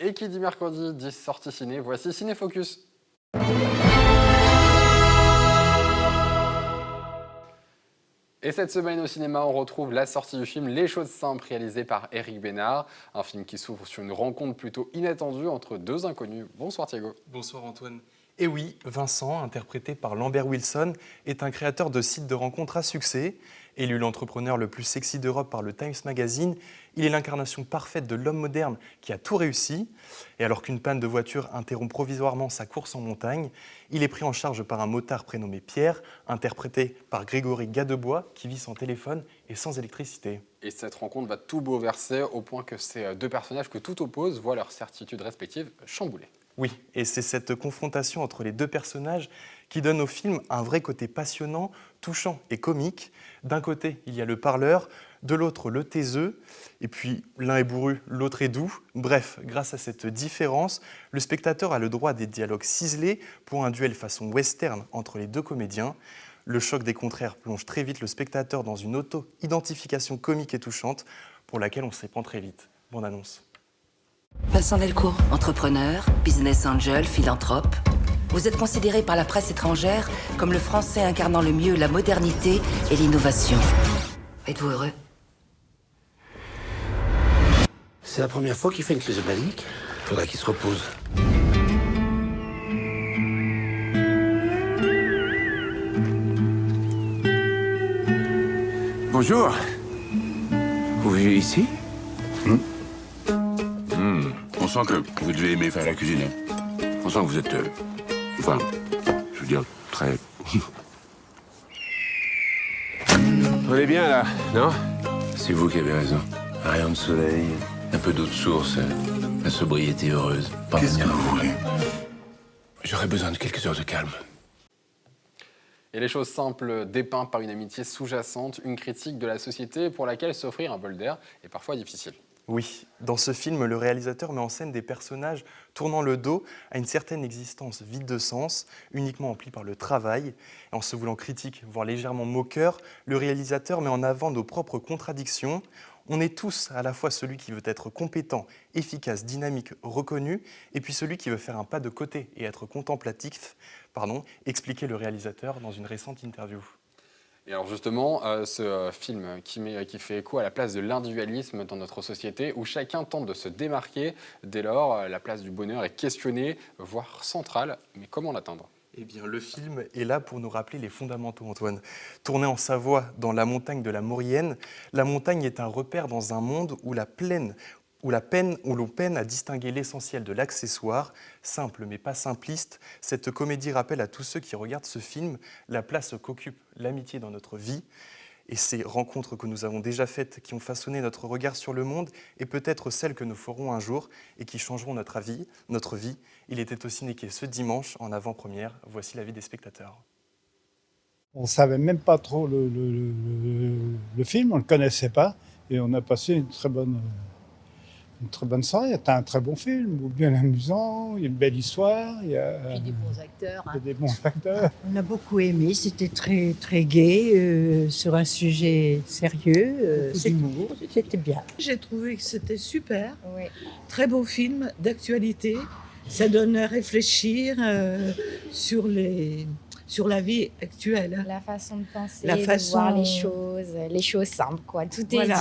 Et qui dit mercredi dit sortie ciné, voici Ciné Focus. Et cette semaine au cinéma, on retrouve la sortie du film Les Choses Simples, réalisé par Éric Bénard. Un film qui s'ouvre sur une rencontre plutôt inattendue entre deux inconnus. Bonsoir Thiago. Bonsoir Antoine. Et oui, Vincent, interprété par Lambert Wilson, est un créateur de sites de rencontres à succès. Élu l'entrepreneur le plus sexy d'Europe par le Times Magazine, il est l'incarnation parfaite de l'homme moderne qui a tout réussi. Et alors qu'une panne de voiture interrompt provisoirement sa course en montagne, il est pris en charge par un motard prénommé Pierre, interprété par Grégory Gadebois, qui vit sans téléphone et sans électricité. Et cette rencontre va tout bouleverser au point que ces deux personnages que tout oppose voient leurs certitudes respectives chamboulées. Oui, et c'est cette confrontation entre les deux personnages qui donne au film un vrai côté passionnant, touchant et comique. D'un côté, il y a le parleur, de l'autre, le taiseux, et puis l'un est bourru, l'autre est doux. Bref, grâce à cette différence, le spectateur a le droit à des dialogues ciselés pour un duel façon western entre les deux comédiens. Le choc des contraires plonge très vite le spectateur dans une auto-identification comique et touchante pour laquelle on s'éprend très vite. Bonne annonce. Vincent Delcourt, entrepreneur, business angel, philanthrope. Vous êtes considéré par la presse étrangère comme le Français incarnant le mieux la modernité et l'innovation. Êtes-vous heureux? C'est la première fois qu'il fait une crise de panique. Faudrait qu'il se repose. Bonjour. Vous vivez ici? On sent que vous devez aimer faire la cuisine. On sent que vous êtes... enfin, je veux dire, très... On est bien, là, non? C'est vous qui avez raison. Un rayon de soleil, un peu d'eau de source, la sobriété heureuse. Qu'est-ce que vous voulez? J'aurais besoin de quelques heures de calme. Et Les Choses Simples dépeint par une amitié sous-jacente, une critique de la société pour laquelle s'offrir un bol d'air est parfois difficile. Oui, dans ce film, le réalisateur met en scène des personnages tournant le dos à une certaine existence vide de sens, uniquement emplie par le travail. Et en se voulant critique, voire légèrement moqueur, le réalisateur met en avant nos propres contradictions. On est tous à la fois celui qui veut être compétent, efficace, dynamique, reconnu, et puis celui qui veut faire un pas de côté et être contemplatif, expliquait le réalisateur dans une récente interview. Et alors justement, ce film qui fait écho à la place de l'individualisme dans notre société, où chacun tente de se démarquer. Dès lors, la place du bonheur est questionnée, voire centrale. Mais comment l'atteindre ? Eh bien, le film est là pour nous rappeler les fondamentaux, Antoine. Tourné en Savoie, dans la montagne de la Maurienne, la montagne est un repère dans un monde où l'on peine à distinguer l'essentiel de l'accessoire. Simple mais pas simpliste, cette comédie rappelle à tous ceux qui regardent ce film la place qu'occupe l'amitié dans notre vie. Et ces rencontres que nous avons déjà faites, qui ont façonné notre regard sur le monde, et peut-être celles que nous ferons un jour et qui changeront notre vie. Il était au Cinéquai ce dimanche, en avant-première. Voici l'avis des spectateurs. On ne savait même pas trop le film, on ne le connaissait pas, et on a passé une très bonne soirée. C'était un très bon film, bien amusant, il y a une belle histoire. Il y a des bons acteurs. Il y a des bons acteurs. On a beaucoup aimé, c'était très, très gai, sur un sujet sérieux. C'était bien. J'ai trouvé que c'était super. Oui. Très beau film d'actualité. Ça donne à réfléchir sur la vie actuelle. La façon de penser, La de façon... voir les choses simples, quoi. Tout est dit.